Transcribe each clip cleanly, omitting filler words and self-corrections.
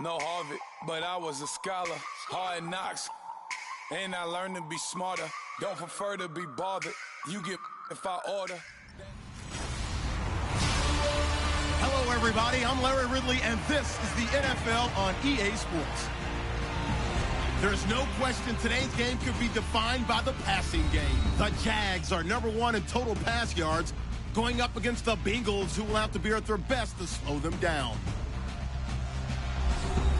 No Harvard, but I was a scholar. Hard knocks, and I learned to be smarter. Don't prefer to be bothered. You get if I order. Hello, everybody. I'm Larry Ridley, and this is the NFL on EA Sports. There's no question today's game could be defined by the passing game. The Jags are number one in total pass yards, going up against the Bengals, who will have to be at their best to slow them down.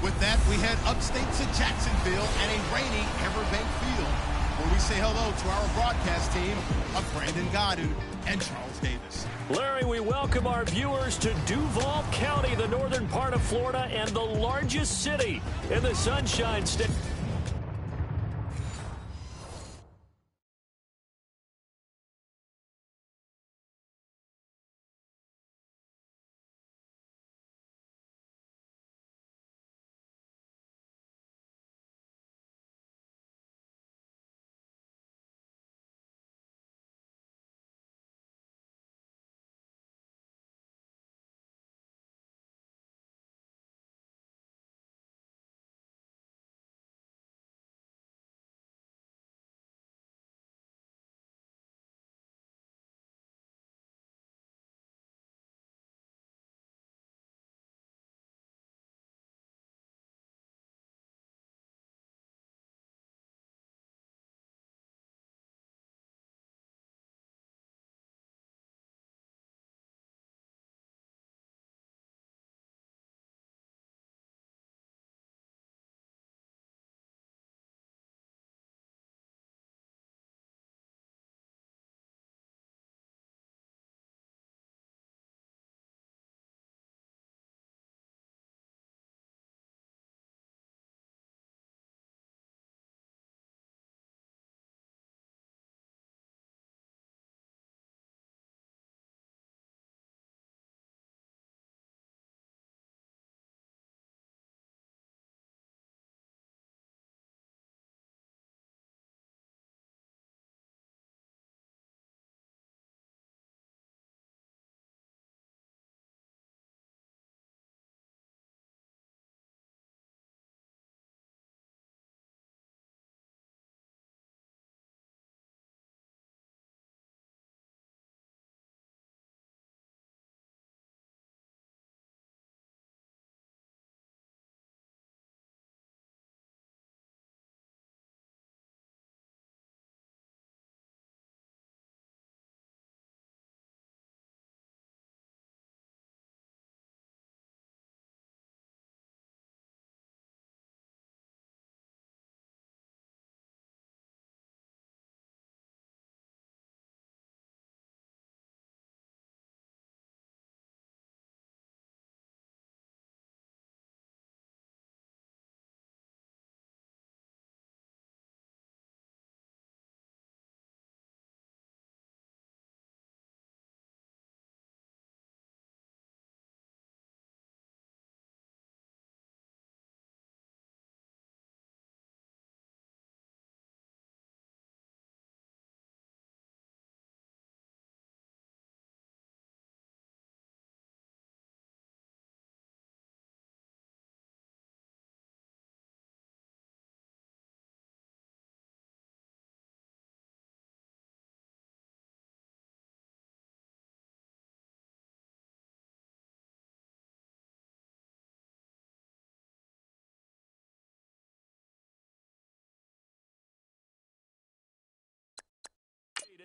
With that, we head upstate to Jacksonville and a rainy Everbank Field, where we say hello to our broadcast team of Brandon Godin and Charles Davis. Larry, we welcome our viewers to Duval County, the northern part of Florida, and the largest city in the Sunshine State.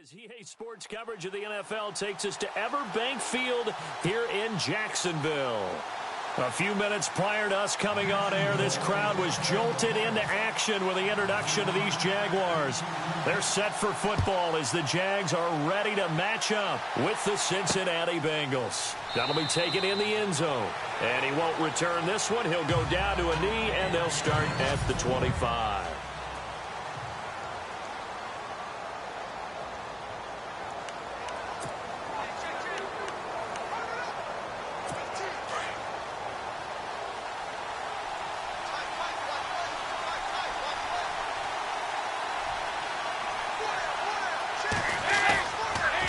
As EA Sports coverage of the NFL takes us to Everbank Field here in Jacksonville. A few minutes prior to us coming on air, this crowd was jolted into action with the introduction of these Jaguars. They're set for football as the Jags are ready to match up with the Cincinnati Bengals. That'll be taken in the end zone. And he won't return this one. He'll go down to a knee, and they'll start at the 25.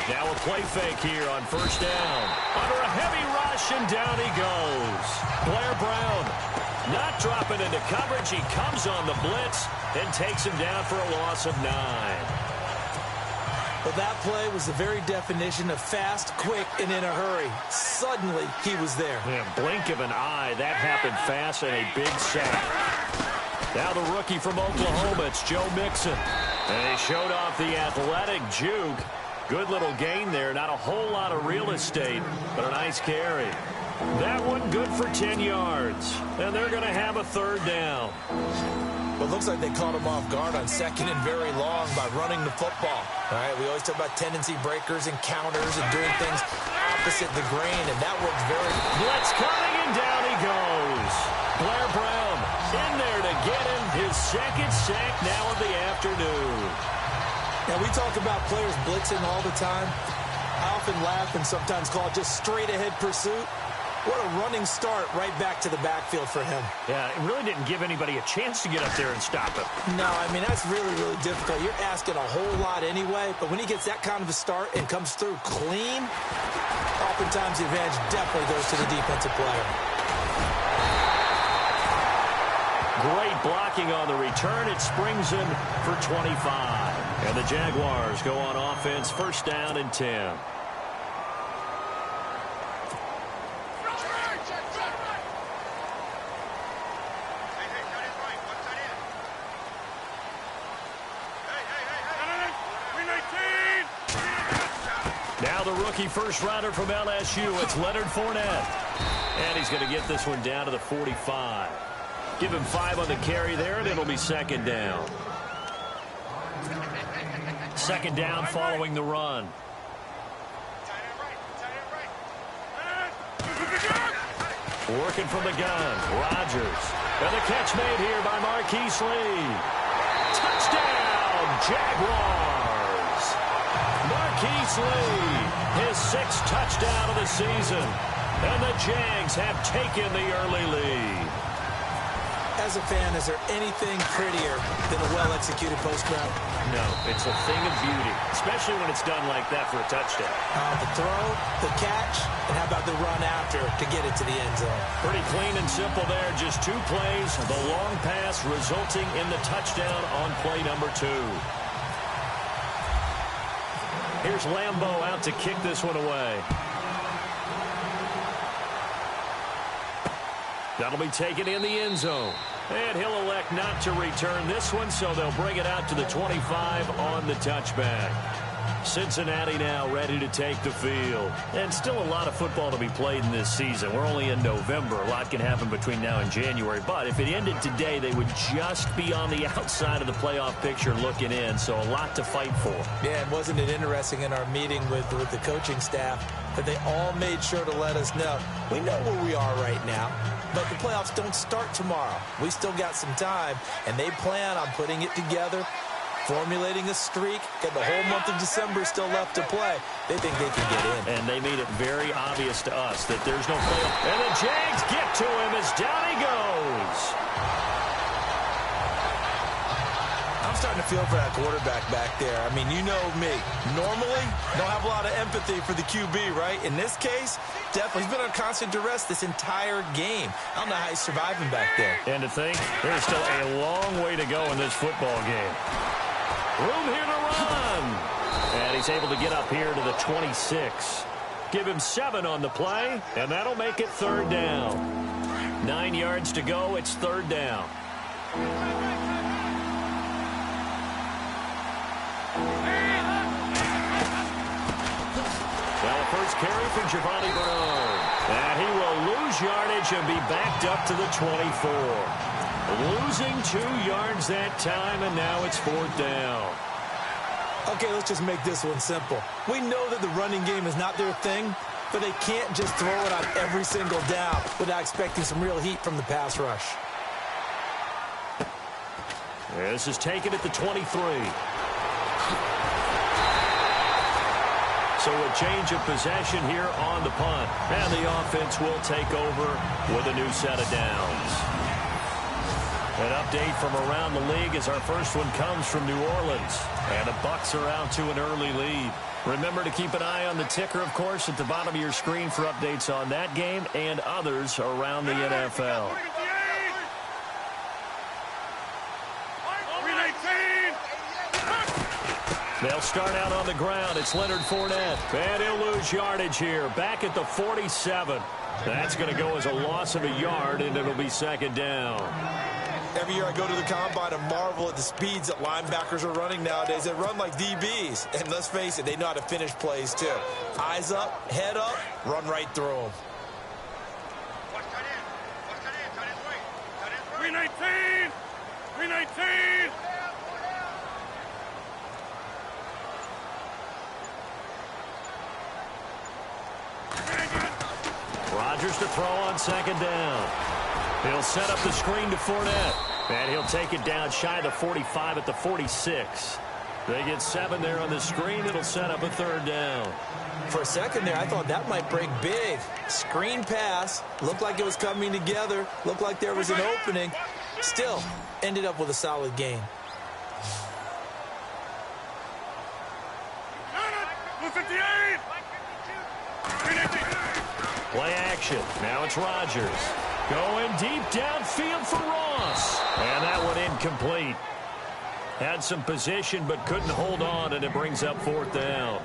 Now a play fake here on first down. Under a heavy rush, and down he goes. Blair Brown Not dropping into coverage. He comes on the blitz and takes him down for a loss of 9. Well, that play was the very definition of fast, quick, and in a hurry. Suddenly, he was there. Yeah, blink of an eye. That happened fast and a big sack. Now the rookie from Oklahoma, it's Joe Mixon. And he showed off the athletic juke. Good little gain there. Not a whole lot of real estate, but a nice carry. That one good for 10 yards. And they're going to have a third down. Well, it looks like they caught him off guard on second and very long by running the football. All right, we always talk about tendency breakers and counters and doing things opposite the grain, and that worked very well. Blitz coming, and down he goes. Blair Brown in there to get him his second sack now of the afternoon. Now, we talk about players blitzing all the time. I often laugh and sometimes call it just straight-ahead pursuit. What a running start right back to the backfield for him. Yeah, it really didn't give anybody a chance to get up there and stop him. No, I mean, that's really, really difficult. You're asking a whole lot anyway, but when he gets that kind of a start and comes through clean, oftentimes the advantage definitely goes to the defensive player. Great blocking on the return. It springs him for 25. And the Jaguars go on offense, first down and 10. Now the rookie first rounder from LSU, it's Leonard Fournette. And he's going to get this one down to the 45. Give him 5 on the carry there, and it'll be second down. Second down following the run. Working from the gun, Rodgers. And the catch made here by Marquise Lee. Touchdown, Jaguars. Marquise Lee, his 6th touchdown of the season. And the Jags have taken the early lead. As a fan, is there anything prettier than a well-executed post route? No, it's a thing of beauty, especially when it's done like that for a touchdown. The throw, the catch, and how about the run after to get it to the end zone? Pretty clean and simple there. Just 2 plays. The long pass resulting in the touchdown on play number 2. Here's Lambeau out to kick this one away. That'll be taken in the end zone. And he'll elect not to return this one, so they'll bring it out to the 25 on the touchback. Cincinnati now ready to take the field. And still a lot of football to be played in this season. We're only in November. A lot can happen between now and January. But if it ended today, they would just be on the outside of the playoff picture looking in. So a lot to fight for. Yeah, and wasn't it interesting in our meeting with the coaching staff that they all made sure to let us know, we know where we are right now, but the playoffs don't start tomorrow. We still got some time, and they plan on putting it together, formulating a streak, got the whole month of December still left to play. They think they can get in. And they made it very obvious to us that there's no playoff. And the Jags get to him as down he goes. I'm starting to feel for that quarterback back there. I mean, you know me. Normally, don't have a lot of empathy for the QB, right? In this case, definitely. He's been under constant duress this entire game. I don't know how he's surviving back there. And to think, there's still a long way to go in this football game. Room here to run. And he's able to get up here to the 26. Give him 7 on the play, and that'll make it third down. 9 yards to go. It's third down. First carry for Giovanni Bernard. And he will lose yardage and be backed up to the 24. Losing 2 yards that time, and now it's 4th down. Okay, let's just make this one simple. We know that the running game is not their thing, but they can't just throw it on every single down without expecting some real heat from the pass rush. This is taken at the 23. So a change of possession here on the punt. And the offense will take over with a new set of downs. An update from around the league as our first one comes from New Orleans. And the Bucs are out to an early lead. Remember to keep an eye on the ticker, of course, at the bottom of your screen for updates on that game and others around the NFL. They'll start out on the ground. It's Leonard Fournette. And he'll lose yardage here. Back at the 47. That's going to go as a loss of a yard, and it'll be second down. Every year I go to the combine and marvel at the speeds that linebackers are running nowadays. They run like DBs. And let's face it, they know how to finish plays too. Eyes up, head up, run right through them. 319! 319! Rodgers to throw on second down. He'll set up the screen to Fournette. And he'll take it down shy of the 45 at the 46. They get 7 there on the screen. It'll set up a third down. For a second there, I thought that might break big. Screen pass. Looked like it was coming together. Looked like there was an opening. Still, ended up with a solid game. Play action. Now it's Rodgers. Going deep downfield for Ross. And that one incomplete. Had some position but couldn't hold on, and it brings up fourth down.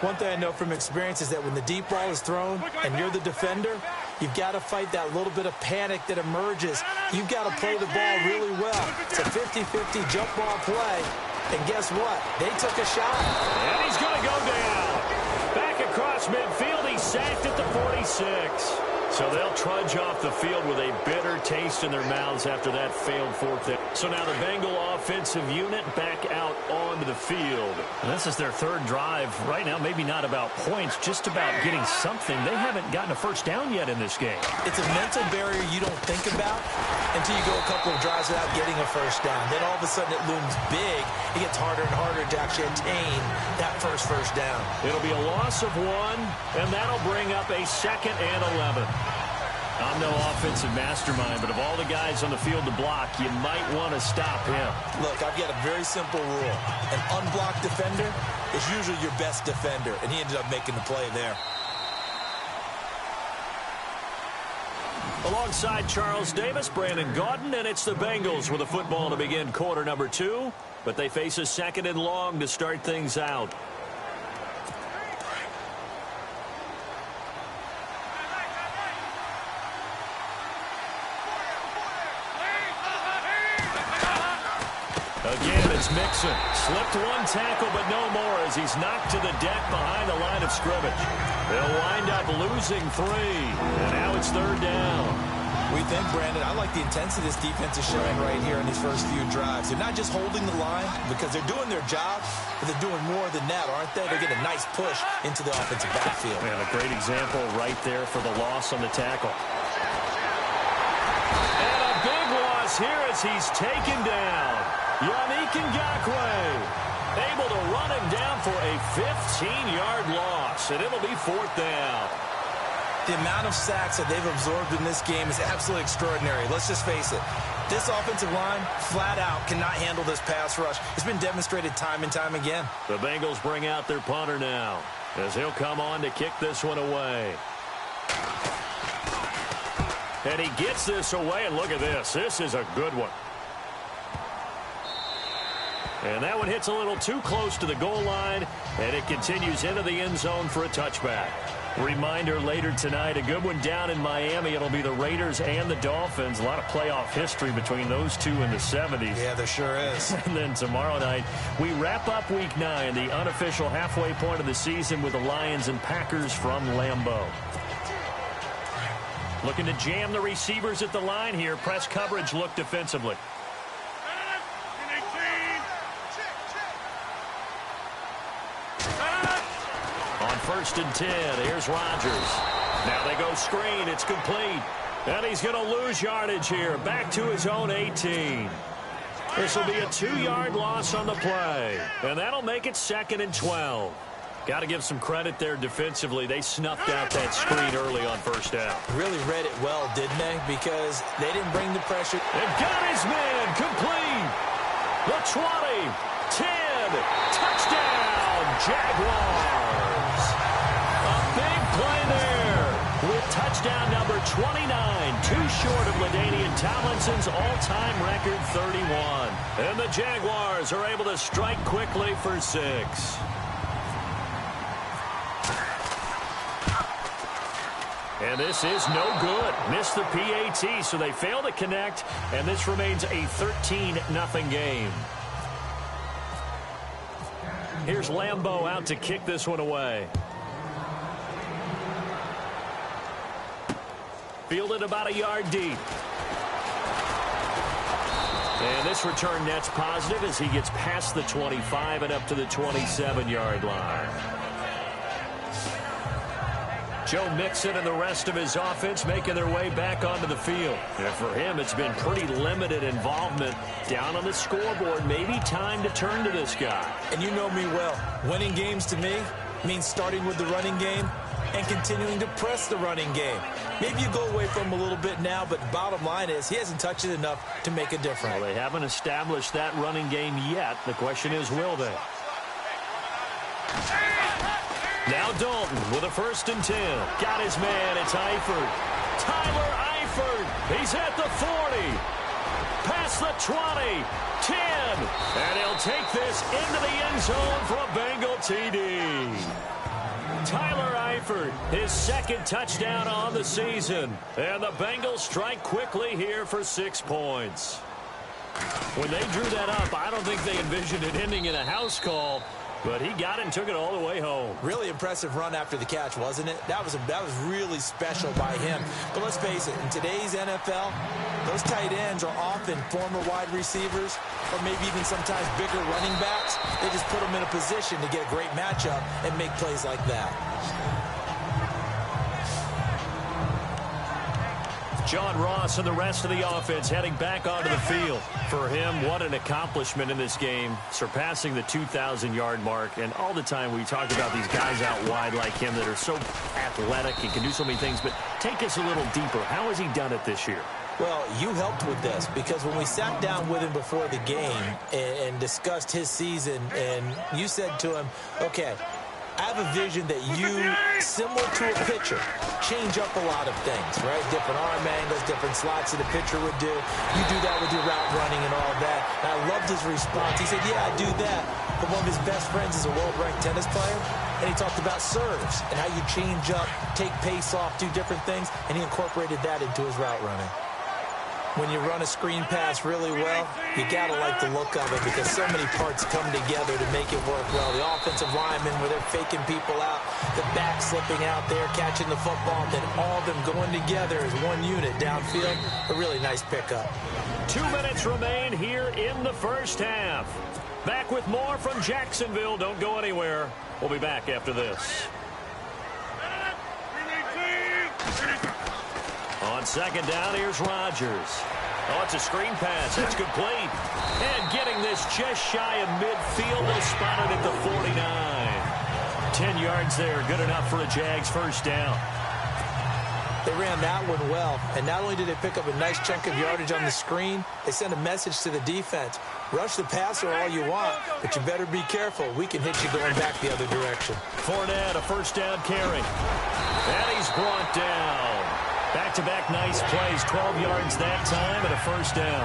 One thing I know from experience is that when the deep ball is thrown and you're the defender, you've got to fight that little bit of panic that emerges. You've got to play the ball really well. It's a 50-50 jump ball play. And guess what? They took a shot. And he's going to go down. Back across midfield, he's sacked at the 46. So they'll trudge off the field with a bitter taste in their mouths after that failed fourth down. So now the Bengal offensive unit back out onto the field. And this is their third drive. Right now, maybe not about points, just about getting something. They haven't gotten a first down yet in this game. It's a mental barrier you don't think about until you go a couple of drives without getting a first down. Then all of a sudden it looms big. It gets harder and harder to actually attain that first down. It'll be a loss of 1, and that'll bring up a 2nd and 11. I'm no offensive mastermind, but of all the guys on the field to block, you might want to stop him. Look, I've got a very simple rule. An unblocked defender is usually your best defender, and he ended up making the play there. Alongside Charles Davis, Brandon Gaudin, and it's the Bengals with the football to begin quarter number 2, but they face a 2nd and long to start things out. Again, it's Mixon. Slipped one tackle, but no more as he's knocked to the deck behind the line of scrimmage. They'll wind up losing 3, and now it's third down. We think, Brandon, I like the intensity this defense is showing right here in these first few drives. They're not just holding the line because they're doing their job, but they're doing more than that, aren't they? They get a nice push into the offensive backfield. And a great example right there for the loss on the tackle. And a big loss here as he's taken down. Yannick Ngakoue able to run him down for a 15-yard loss, and it'll be fourth down. The amount of sacks that they've absorbed in this game is absolutely extraordinary. Let's just face it. This offensive line, flat out, cannot handle this pass rush. It's been demonstrated time and time again. The Bengals bring out their punter now as he'll come on to kick this one away. And he gets this away, and look at this. This is a good one. And that one hits a little too close to the goal line, and it continues into the end zone for a touchback. Reminder later tonight, a good one down in Miami. It'll be the Raiders and the Dolphins. A lot of playoff history between those two in the 70s. Yeah, there sure is. And then tomorrow night, we wrap up Week 9, the unofficial halfway point of the season with the Lions and Packers from Lambeau. Looking to jam the receivers at the line here. Press coverage look defensively. On 1st and 10, here's Rodgers. Now they go screen. It's complete. And he's going to lose yardage here. Back to his own 18. This will be a 2-yard loss on the play. And that'll make it 2nd and 12. Got to give some credit there defensively. They snuffed out that screen early on 1st down. Really read it well, didn't they? Because they didn't bring the pressure. They've got his man complete. The 20, 10, touchdown, Jaguars. A big play there with touchdown touchdown number 29, too short of LaDainian Tomlinson's all-time record 31. And the Jaguars are able to strike quickly for 6. And this is no good. Missed the PAT, so they fail to connect, and this remains a 13-0 game. Here's Lambeau out to kick this one away. Fielded about a yard deep. And this return net's positive as he gets past the 25 and up to the 27-yard line. Joe Mixon and the rest of his offense making their way back onto the field. And for him, it's been pretty limited involvement. Down on the scoreboard, maybe time to turn to this guy. And you know me well. Winning games to me means starting with the running game and continuing to press the running game. Maybe you go away from him a little bit now, but bottom line is he hasn't touched it enough to make a difference. Well, they haven't established that running game yet. The question is, will they? Now Dalton with a 1st and 10. Got his man. It's Eifert. Tyler Eifert. He's at the 40. Past the 20. 10. And he'll take this into the end zone for a Bengal TD. Tyler Eifert, his 2nd touchdown on the season. And the Bengals strike quickly here for 6 points. When they drew that up, I don't think they envisioned it ending in a house call. But he got it and took it all the way home. Really impressive run after the catch, wasn't it? That was really special by him. But let's face it, in today's NFL, those tight ends are often former wide receivers or maybe even sometimes bigger running backs. They just put them in a position to get a great matchup and make plays like that. John Ross and the rest of the offense heading back onto the field. For him, what an accomplishment in this game, surpassing the 2,000-yard mark. And all the time we talk about these guys out wide like him that are so athletic and can do so many things. But take us a little deeper. How has he done it this year? Well, you helped with this because when we sat down with him before the game and discussed his season, and you said to him, okay, I have a vision that you, similar to a pitcher, change up a lot of things, right? Different arm angles, different slots that a pitcher would do. You do that with your route running and all that. And I loved his response. He said, yeah, I do that. But one of his best friends is a world-ranked tennis player, and he talked about serves and how you change up, take pace off, do different things, and he incorporated that into his route running. When you run a screen pass really well, you got to like the look of it because so many parts come together to make it work well. The offensive linemen, where they're faking people out, the back slipping out there, catching the football, and then all of them going together as one unit downfield. A really nice pickup. 2 minutes remain here in the first half. Back with more from Jacksonville. Don't go anywhere. We'll be back after this. On 2nd down, here's Rodgers. Oh, it's a screen pass. That's complete. And getting this just shy of midfield. They'll spot it at the 49. 10 yards there. Good enough for a Jags first down. They ran that one well. And not only did they pick up a nice chunk of yardage on the screen, they sent a message to the defense. Rush the passer all you want, but you better be careful. We can hit you going back the other direction. Fournette, a first down carry. And he's brought down. Back-to-back nice plays, 12 yards that time and a first down.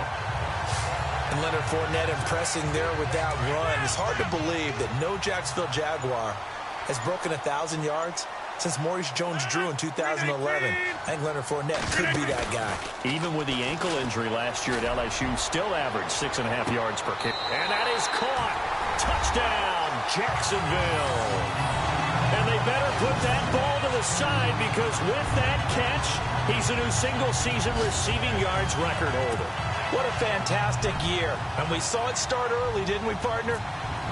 And Leonard Fournette impressing there with that run. It's hard to believe that no Jacksonville Jaguar has broken 1,000 yards since Maurice Jones-Drew in 2011. I think Leonard Fournette could be that guy. Even with the ankle injury last year at LSU, still averaged 6.5 yards per kick. And that is caught. Touchdown, Jacksonville. And they better put that ball to the side because with that catch, he's a new single-season receiving yards record holder. What a fantastic year. And we saw it start early, didn't we, partner?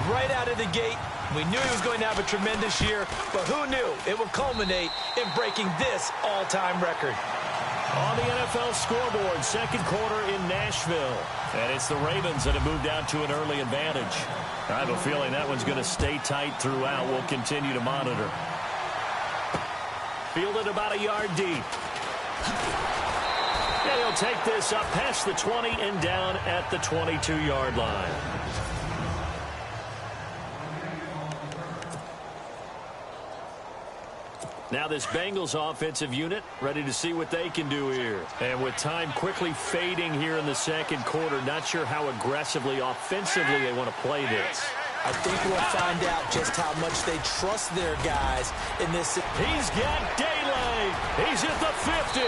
Right out of the gate, we knew he was going to have a tremendous year, but who knew it would culminate in breaking this all-time record. On the NFL scoreboard, 2nd quarter in Nashville. And it's the Ravens that have moved out to an early advantage. I have a feeling that one's going to stay tight throughout. We'll continue to monitor. Fielded about a yard deep. And he'll take this up past the 20 and down at the 22-yard line. Now this Bengals offensive unit ready to see what they can do here. And with time quickly fading here in the second quarter, not sure how aggressively, offensively they want to play this. I think we'll find out just how much they trust their guys in this. He's got daylight. He's at the 50.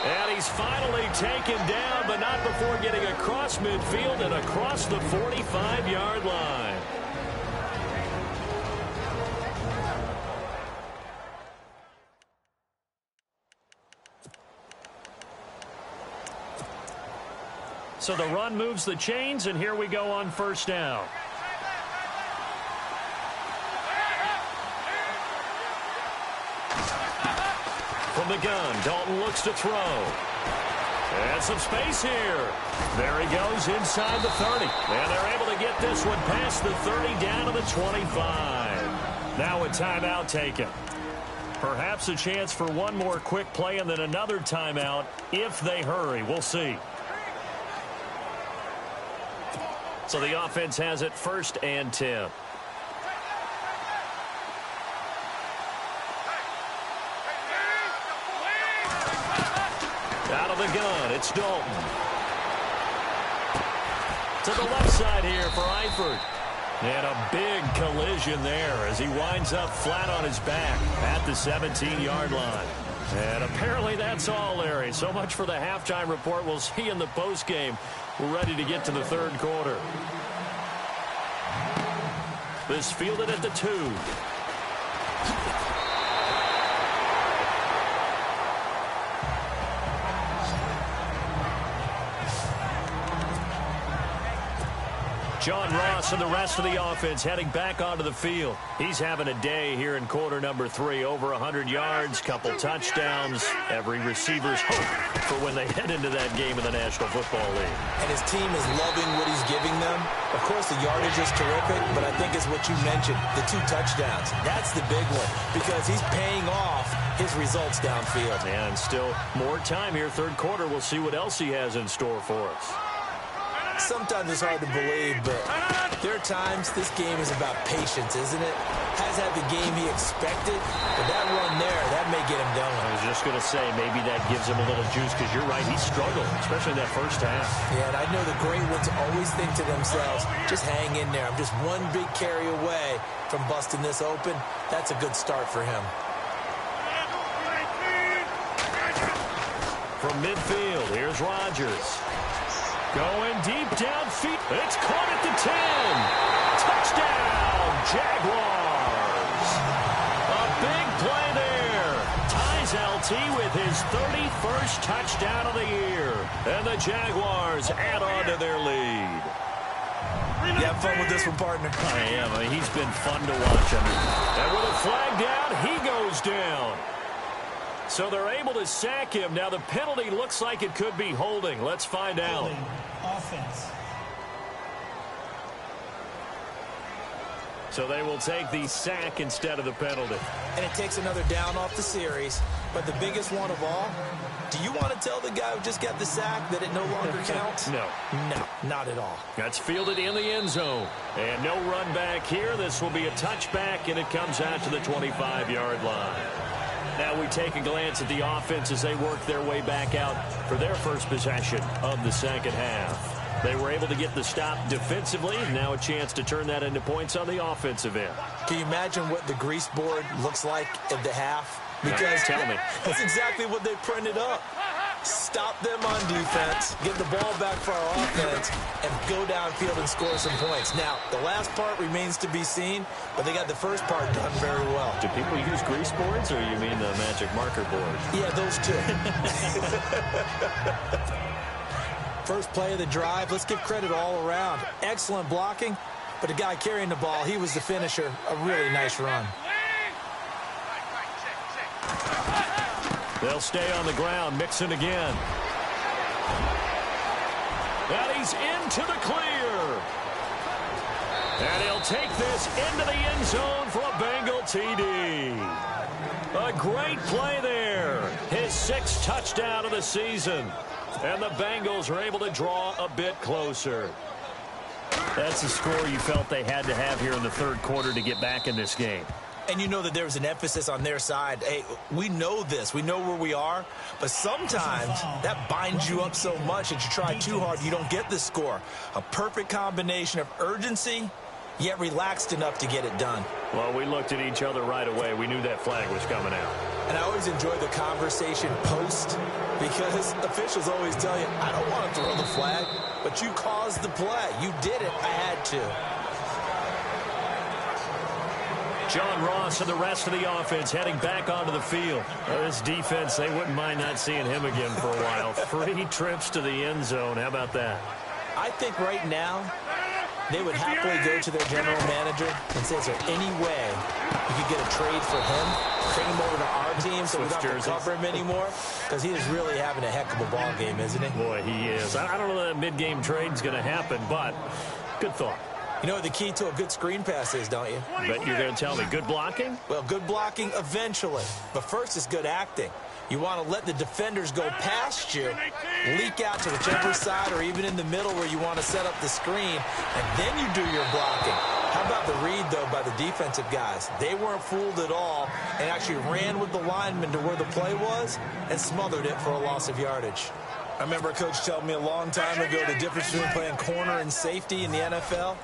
And he's finally taken down, but not before getting across midfield and across the 45-yard line. So the run moves the chains, and here we go on first down. From the gun, Dalton looks to throw. And some space here. There he goes inside the 30. And they're able to get this one past the 30 down to the 25. Now a timeout taken. Perhaps a chance for one more quick play and then another timeout if they hurry. We'll see. So the offense has it 1st and 10. Out of the gun, it's Dalton. To the left side here for Eifert. And a big collision there as he winds up flat on his back at the 17-yard line. And apparently that's all, Larry. So much for the halftime report. We'll see in the postgame. We're ready to get to the third quarter. This fielded at the 2. John Ross and the rest of the offense heading back onto the field. He's having a day here in quarter number 3. Over 100 yards, couple touchdowns. Every receiver's hope for when they head into that game in the National Football League. And his team is loving what he's giving them. Of course, the yardage is terrific, but I think it's what you mentioned, the 2 touchdowns. That's the big one because he's paying off his results downfield. And still more time here, third quarter. We'll see what else he has in store for us. Sometimes it's hard to believe, but there are times this game is about patience, isn't it? Has had the game he expected, but that run there, that may get him going. I was just going to say, maybe that gives him a little juice, because you're right, he struggled, especially in that first half. Yeah, and I know the great ones always think to themselves, just hang in there. I'm just one big carry away from busting this open. That's a good start for him. From midfield, here's Rodgers. Going deep downfield. It's caught at the 10. Touchdown, Jaguars. A big play there. Ties LT with his 31st touchdown of the year. And the Jaguars add on to their lead. You have fun with this one, partner? I am. I mean, he's been fun to watch. And with a flag down, he goes down. So they're able to sack him. Now the penalty looks like it could be holding. Let's find out. Offense. So they will take the sack instead of the penalty. And it takes another down off the series. But the biggest one of all, do you want to tell the guy who just got the sack that it no longer counts? No. No, not at all. That's fielded in the end zone. And no run back here. This will be a touchback, and it comes out to the 25-yard line. Now we take a glance at the offense as they work their way back out for their first possession of the second half. They were able to get the stop defensively. Now a chance to turn that into points on the offensive end. Can you imagine what the grease board looks like at the half? Because tell me. That's exactly what they printed up. Stop them on defense, get the ball back for our offense, and go downfield and score some points. Now, the last part remains to be seen, but they got the first part done very well. Do people use grease boards, or you mean the magic marker board? Yeah, those two. First play of the drive, let's give credit all around. Excellent blocking, but the guy carrying the ball, he was the finisher. A really nice run. They'll stay on the ground, Mixon again. And he's into the clear. And he'll take this into the end zone for a Bengal TD. A great play there. His 6th touchdown of the season. And the Bengals are able to draw a bit closer. That's the score you felt they had to have here in the third quarter to get back in this game. And you know that there was an emphasis on their side. Hey, we know this. We know where we are. But sometimes that binds you up so much that you try too hard, you don't get the score. A perfect combination of urgency, yet relaxed enough to get it done. Well, we looked at each other right away. We knew that flag was coming out. And I always enjoy the conversation post because officials always tell you, I don't want to throw the flag, but you caused the play. You did it. I had to. John Ross and the rest of the offense heading back onto the field. This defense, they wouldn't mind not seeing him again for a while. 3 trips to the end zone. How about that? I think right now they would happily go to their general manager and say, is there any way you could get a trade for him, trade him over to our team so we don't have to cover him anymore? Because he is really having a heck of a ball game, isn't he? Boy, he is. I don't know that mid-game trade is going to happen, but good thought. You know what the key to a good screen pass is, don't you? Bet you're going to tell me. Good blocking? Well, good blocking eventually. But first is good acting. You want to let the defenders go past you, leak out to whichever side or even in the middle where you want to set up the screen, and then you do your blocking. How about the read, though, by the defensive guys? They weren't fooled at all and actually ran with the lineman to where the play was and smothered it for a loss of yardage. I remember a coach telling me a long time ago the difference between playing corner and safety in the NFL.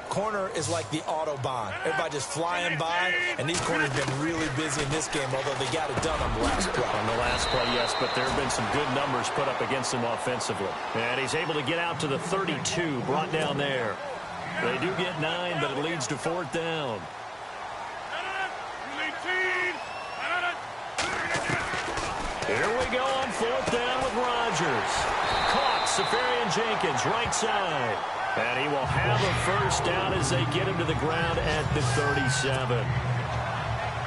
Corner is like the Autobahn. Everybody just flying by, and these corners have been really busy in this game, although they got it done on the last play. On the last play, yes, but there have been some good numbers put up against him offensively. And he's able to get out to the 32, brought down there. They do get 9, but it leads to 4th down. Here we go on 4th down with Rodgers. Caught, Safarian-Jenkins, right side. And he will have a first down as they get him to the ground at the 37.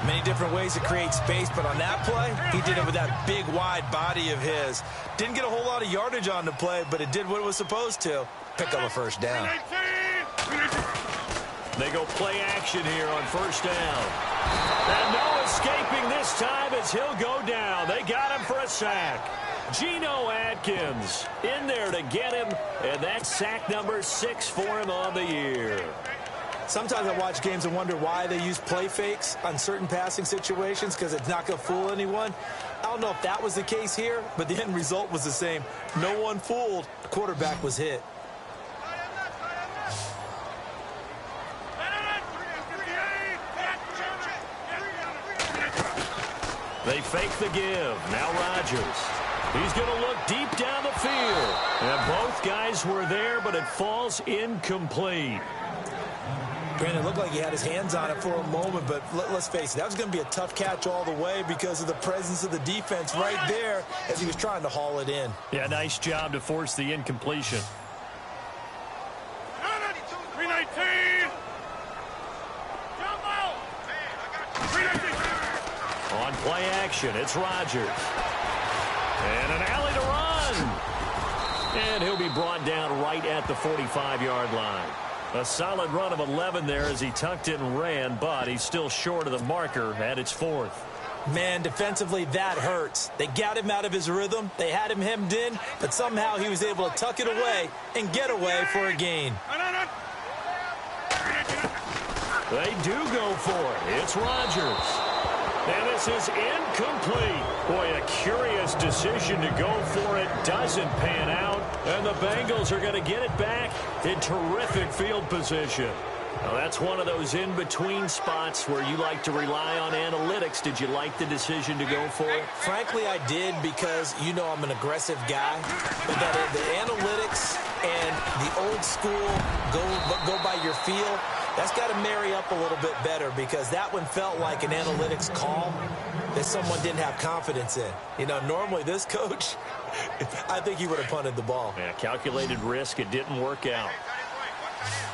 Many different ways to create space, but on that play, he did it with that big, wide body of his. Didn't get a whole lot of yardage on the play, but it did what it was supposed to. Pick up a first down. They go play action here on 1st down. And no escaping this time as he'll go down. They got him for a sack. Geno Atkins in there to get him, and that's sack number 6 for him on the year. Sometimes I watch games and wonder why they use play fakes on certain passing situations because it's not going to fool anyone. I don't know if that was the case here, but the end result was the same. No one fooled. The quarterback was hit. They fake the give. Now Rodgers. He's going to look deep down the field. And both guys were there, but it falls incomplete. Brandon, it looked like he had his hands on it for a moment, but let's face it, that was going to be a tough catch all the way because of the presence of the defense right there as he was trying to haul it in. Yeah, nice job to force the incompletion. 319. On play action, it's Rodgers. And an alley to run. And he'll be brought down right at the 45-yard line. A solid run of 11 there as he tucked it and ran, but he's still short of the marker at its 4th. Man, defensively, that hurts. They got him out of his rhythm. They had him hemmed in, but somehow he was able to tuck it away and get away for a gain. They do go for it. It's Rodgers. And this is incomplete. Boy, a curious decision to go for it. Doesn't pan out. And the Bengals are going to get it back in terrific field position. Now, that's one of those in-between spots where you like to rely on analytics. Did you like the decision to go for it? Frankly, I did because, you know, I'm an aggressive guy. But that the analytics and the old school go by your feel, that's got to marry up a little bit better because that one felt like an analytics call that someone didn't have confidence in. You know, normally this coach, I think he would have punted the ball. Yeah, calculated risk. It didn't work out.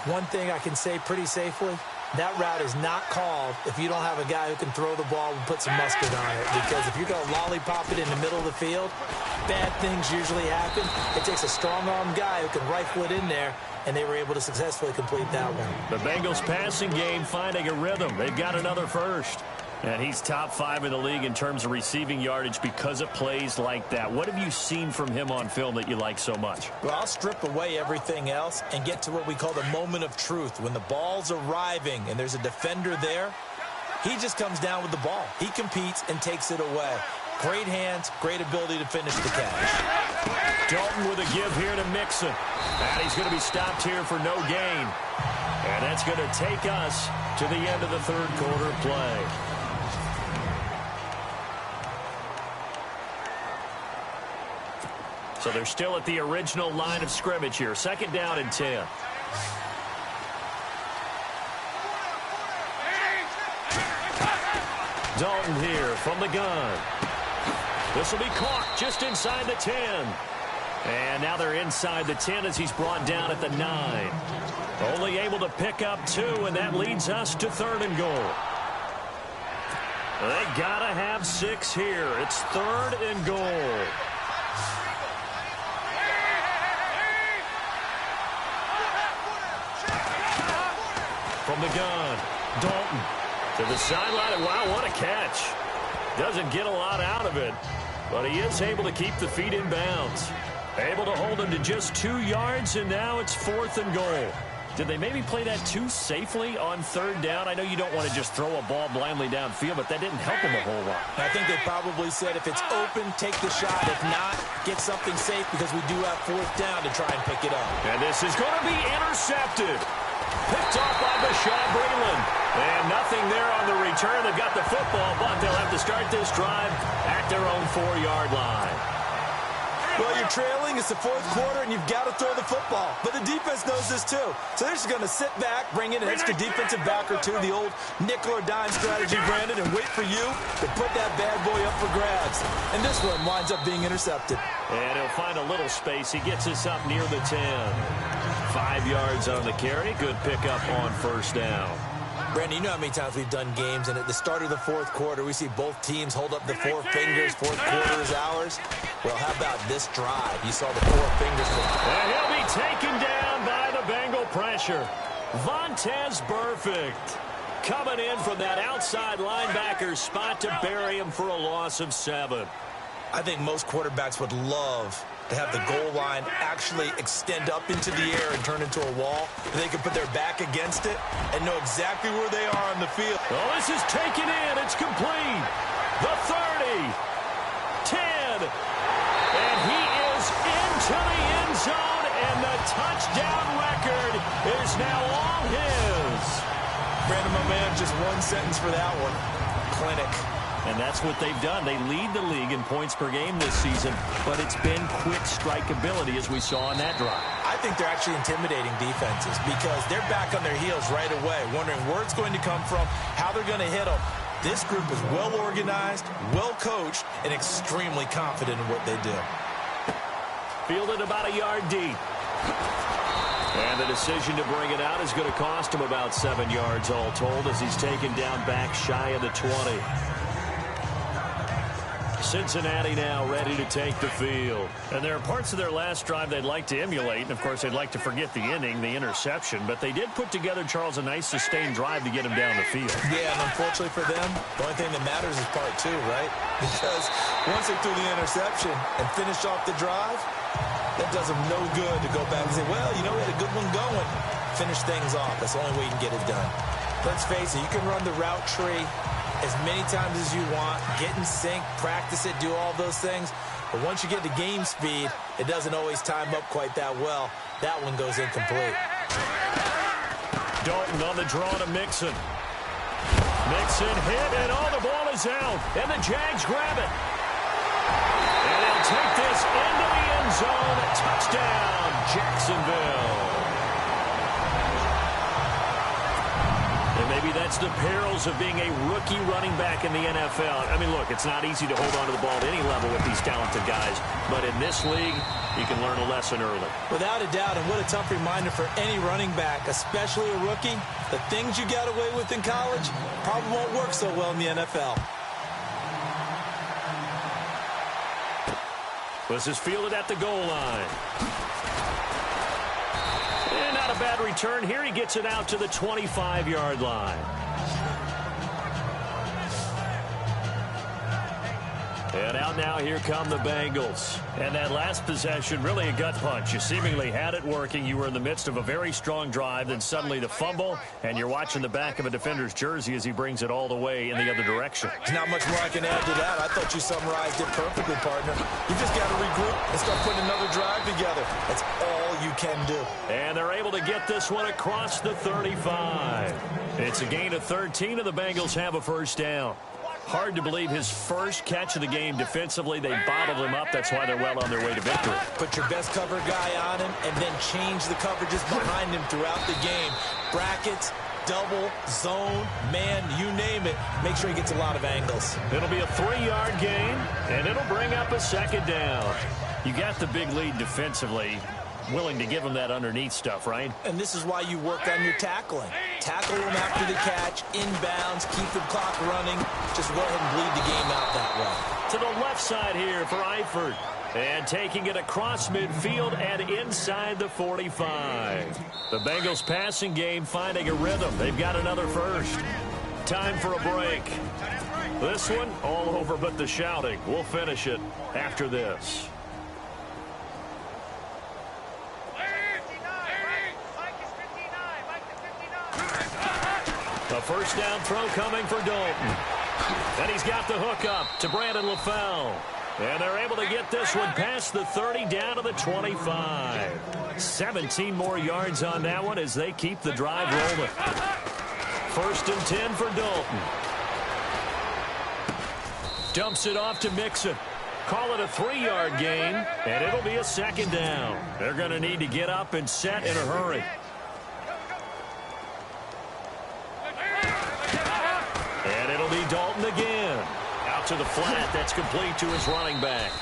One thing I can say pretty safely, that route is not called if you don't have a guy who can throw the ball and put some mustard on it. Because if you're going to lollipop it in the middle of the field, bad things usually happen. It takes a strong-arm guy who can rifle it in there, and they were able to successfully complete that one. The Bengals passing game finding a rhythm. They've got another first. And he's top 5 in the league in terms of receiving yardage because of plays like that. What have you seen from him on film that you like so much? Well, I'll strip away everything else and get to what we call the moment of truth. When the ball's arriving and there's a defender there, He just comes down with the ball. He competes and takes it away. Great hands, great ability to finish the catch. Dalton with a give here to Mixon. And he's going to be stopped here for no gain. And that's going to take us to the end of the third quarter play. So they're still at the original line of scrimmage here. 2nd down and 10. Dalton here from the gun. This will be caught just inside the 10. And now they're inside the 10 as he's brought down at the 9. Only able to pick up 2, and that leads us to 3rd and goal. They gotta have 6 here. It's 3rd and goal. From the gun, Dalton to the sideline, and wow, what a catch. Doesn't get a lot out of it, but he is able to keep the feet in bounds. Able to hold him to just 2 yards, and now it's 4th and goal. Did they maybe play that too safely on 3rd down? I know you don't want to just throw a ball blindly downfield, but that didn't help him a whole lot. I think they probably said if it's open, take the shot. If not, get something safe because we do have 4th down to try and pick it up. And this is going to be intercepted. Picked off by Bashaud Breeland. And nothing there on the return. They've got the football, but they'll have to start this drive at their own 4-yard line. Well, you're trailing. It's the 4th quarter, and you've got to throw the football. But the defense knows this, too. So they're just going to sit back, bring in an extra defensive back or 2, the old nickel or dime strategy, Brandon, and wait for you to put that bad boy up for grabs. And this one winds up being intercepted. And he'll find a little space. He gets us up near the 10. 5 yards on the carry. Good pickup on 1st down. Brandon, you know how many times we've done games, and at the start of the 4th quarter, we see both teams hold up the 4 fingers. 4th quarter is ours. Well, how about this drive? You saw the 4 fingers. And he'll be taken down by the Bengal pressure. Vontaze Burfict coming in from that outside linebacker spot to bury him for a loss of 7. I think most quarterbacks would love to have the goal line actually extend up into the air and turn into a wall, and they can put their back against it and know exactly where they are on the field. Well, this is taken in. It's complete. The 30. 10. And he is into the end zone, and the touchdown record is now all his. Brandon, my man, just 1 sentence for that one. Clinic. And that's what they've done. They lead the league in points per game this season, but it's been quick strike ability as we saw in that drive. I think they're actually intimidating defenses because they're back on their heels right away, wondering where it's going to come from, how they're going to hit them. This group is well organized, well coached, and extremely confident in what they do. Fielded about a yard deep. And the decision to bring it out is going to cost him about 7 yards all told as he's taken down back shy of the 20. Cincinnati now ready to take the field. And there are parts of their last drive they'd like to emulate. And, of course, they'd like to forget the inning, the interception. But they did put together, Charles, a nice sustained drive to get him down the field. Yeah, and unfortunately for them, the only thing that matters is part 2, right? Because once they threw the interception and finished off the drive, that does them no good to go back and say, well, you know, we had a good one going. Finish things off. That's the only way you can get it done. Let's face it, you can run the route tree as many times as you want, get in sync, practice it, do all those things. But once you get to game speed, it doesn't always time up quite that well. That one goes incomplete. Dalton on the draw to Mixon. Mixon hit, and all the ball is out. And the Jags grab it. And they'll take this into the end zone. Touchdown, Jacksonville. And maybe that's the perils of being a rookie running back in the NFL. I mean, look, it's not easy to hold on to the ball at any level with these talented guys. But in this league, you can learn a lesson early. Without a doubt, and what a tough reminder for any running back, especially a rookie. The things you got away with in college probably won't work so well in the NFL. This is fielded at the goal line. And not a bad return here. He gets it out to the 25-yard line. And out now, here come the Bengals. And that last possession, really a gut punch. You seemingly had it working. You were in the midst of a very strong drive, then suddenly the fumble, and you're watching the back of a defender's jersey as he brings it all the way in the other direction. There's not much more I can add to that. I thought you summarized it perfectly, partner. You just got to regroup and start putting another drive together. That's all you can do. And they're able to get this one across the 35. It's a gain of 13, and the Bengals have a first down. Hard to believe his first catch of the game defensively. They bottled him up. That's why they're well on their way to victory. Put your best cover guy on him and then change the coverages behind him throughout the game. Brackets, double, zone, man, you name it. Make sure he gets a lot of angles. It'll be a 3-yard gain, and it'll bring up a second down. You got the big lead defensively. Willing to give him that underneath stuff, right? And this is why you work on your tackling. Tackle him after the catch, inbounds, keep the clock running. Just go ahead and bleed the game out that way. To the left side here for Eifert. And taking it across midfield and inside the 45. The Bengals passing game finding a rhythm. They've got another first. Time for a break. This one, all over but the shouting. We'll finish it after this. A first down throw coming for Dalton. And he's got the hook up to Brandon LaFell. And they're able to get this one past the 30 down to the 25. 17 more yards on that one as they keep the drive rolling. First and 10 for Dalton. Dumps it off to Mixon. Call it a 3-yard gain, and it'll be a second down. They're going to need to get up and set in a hurry. And it'll be Dalton again. Out to the flat. That's complete to his running back.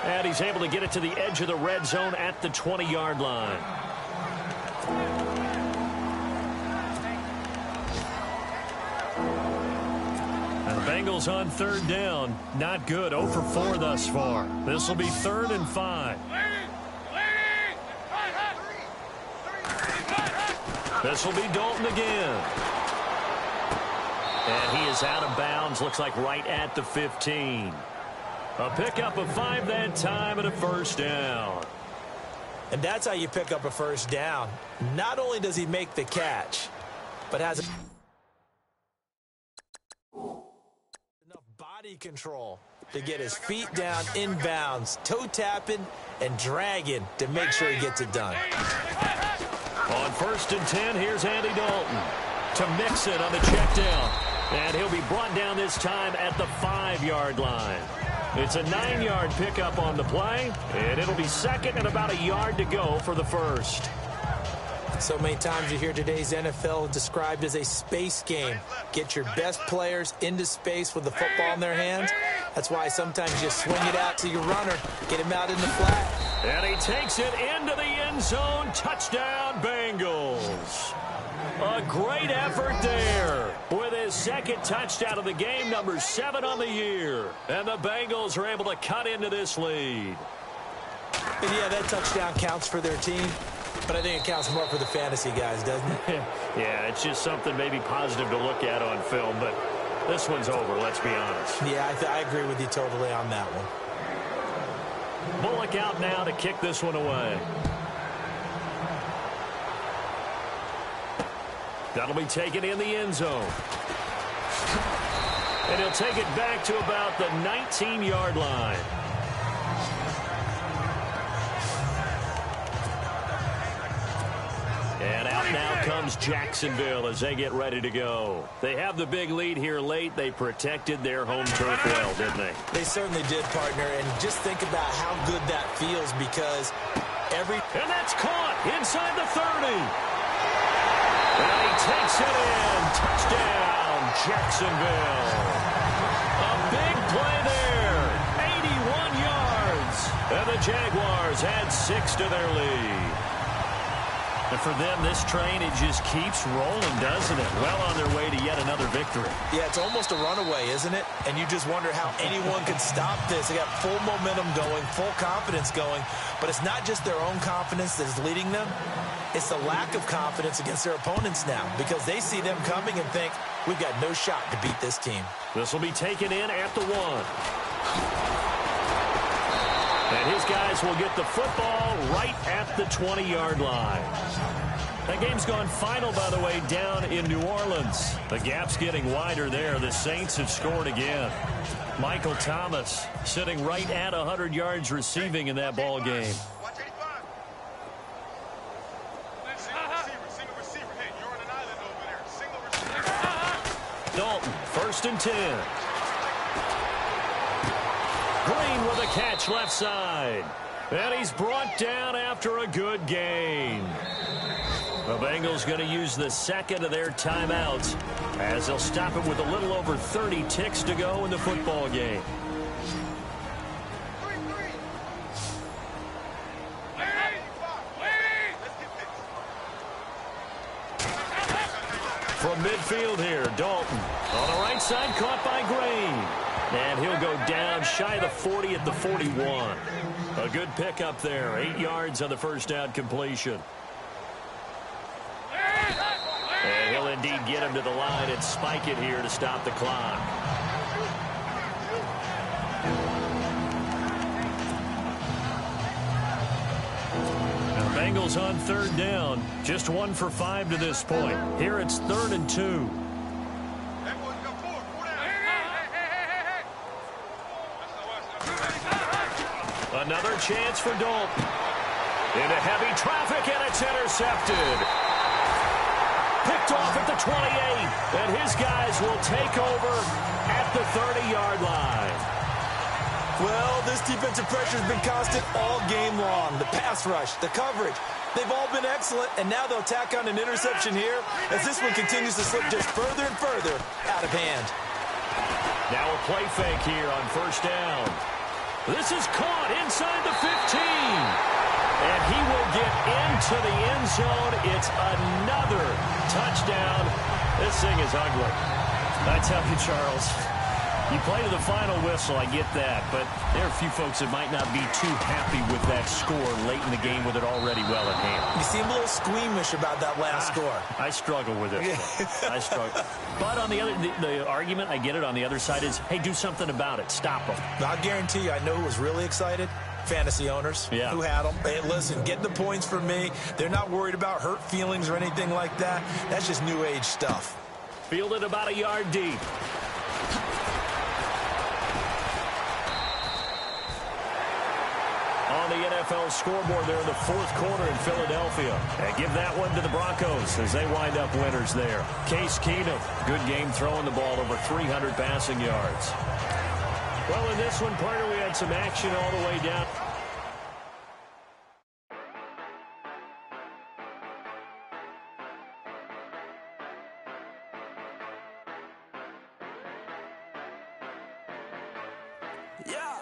And he's able to get it to the edge of the red zone at the 20-yard line. And the Bengals on third down. Not good. 0 for 4 thus far. This will be 3rd and 5. This will be Dalton again. And he is out of bounds, looks like right at the 15. A pickup of 5 that time and a first down. And that's how you pick up a first down. Not only does he make the catch, but has enough body control to get his feet down inbounds, toe tapping and dragging to make sure he gets it done. On 1st and 10, here's Andy Dalton to Mixon on the check down. And he'll be brought down this time at the 5-yard line. It's a 9-yard pickup on the play, and it'll be second and about a yard to go for the first. So many times you hear today's NFL described as a space game. Get your best players into space with the football in their hands. That's why sometimes you swing it out to your runner, get him out in the flat. And he takes it into the end zone. Touchdown, Bengals. A great effort there with his second touchdown of the game, number 7 on the year. And the Bengals are able to cut into this lead. And yeah, that touchdown counts for their team, but I think it counts more for the fantasy guys, doesn't it? Yeah, it's just something maybe positive to look at on film, but this one's over, let's be honest. Yeah, I agree with you totally on that one. Bullock out now to kick this one away. That'll be taken in the end zone. And he'll take it back to about the 19-yard line. And out now comes Jacksonville as they get ready to go. They have the big lead here late. They protected their home turf well, didn't they? They certainly did, partner. And just think about how good that feels because And that's caught inside the 30. And he takes it in. Touchdown, Jacksonville. A big play there. 81 yards. And the Jaguars add 6 to their lead. And for them, this train, it just keeps rolling, doesn't it? Well on their way to yet another victory. Yeah, it's almost a runaway, isn't it? And you just wonder how anyone can stop this. They got full momentum going, full confidence going. But it's not just their own confidence that is leading them. It's the lack of confidence against their opponents now because they see them coming and think, we've got no shot to beat this team. This will be taken in at the 1. And his guys will get the football right at the 20-yard line. That game's gone final, by the way, down in New Orleans. The gap's getting wider there. The Saints have scored again. Michael Thomas sitting right at 100 yards receiving in that ball game. Dalton, 1st and 10. Green with a catch left side. And he's brought down after a good gain. The Bengals going to use the second of their timeouts as they'll stop it with a little over 30 ticks to go in the football game. From midfield here, Dalton on the right side, caught by Green. And he'll go down shy of the 40 at the 41. A good pickup there, 8 yards on the first down completion. And he'll indeed get him to the line and spike it here to stop the clock. Now, Bengals on 3rd down. Just 1 for 5 to this point. Here it's 3rd and 2. Another chance for Dalton. Into heavy traffic, and it's intercepted. Picked off at the 28, and his guys will take over at the 30-yard line. Well, this defensive pressure has been constant all game long. The pass rush, the coverage, they've all been excellent, and now they'll tack on an interception here as this one continues to slip just further and further out of hand. Now a play fake here on 1st down. This is caught inside the 15. And he will get into the end zone. It's another touchdown. This thing is ugly. I tell you, Charles, you play to the final whistle, I get that. But there are a few folks that might not be too happy with that score late in the game with it already well at hand. You seem a little squeamish about that last score. I struggle with it. I struggle. But on the other, the argument, I get it, on the other side is, hey, do something about it. Stop them. I guarantee you, I know who was really excited. Fantasy owners who had them. Hey, listen, get the points for me. They're not worried about hurt feelings or anything like that. That's just new age stuff. Fielded about a yard deep. On the NFL scoreboard there in the 4th quarter in Philadelphia. And give that one to the Broncos as they wind up winners there. Case Keenum, good game throwing the ball, over 300 passing yards. Well, in this one, partner, we had some action all the way down. Yeah.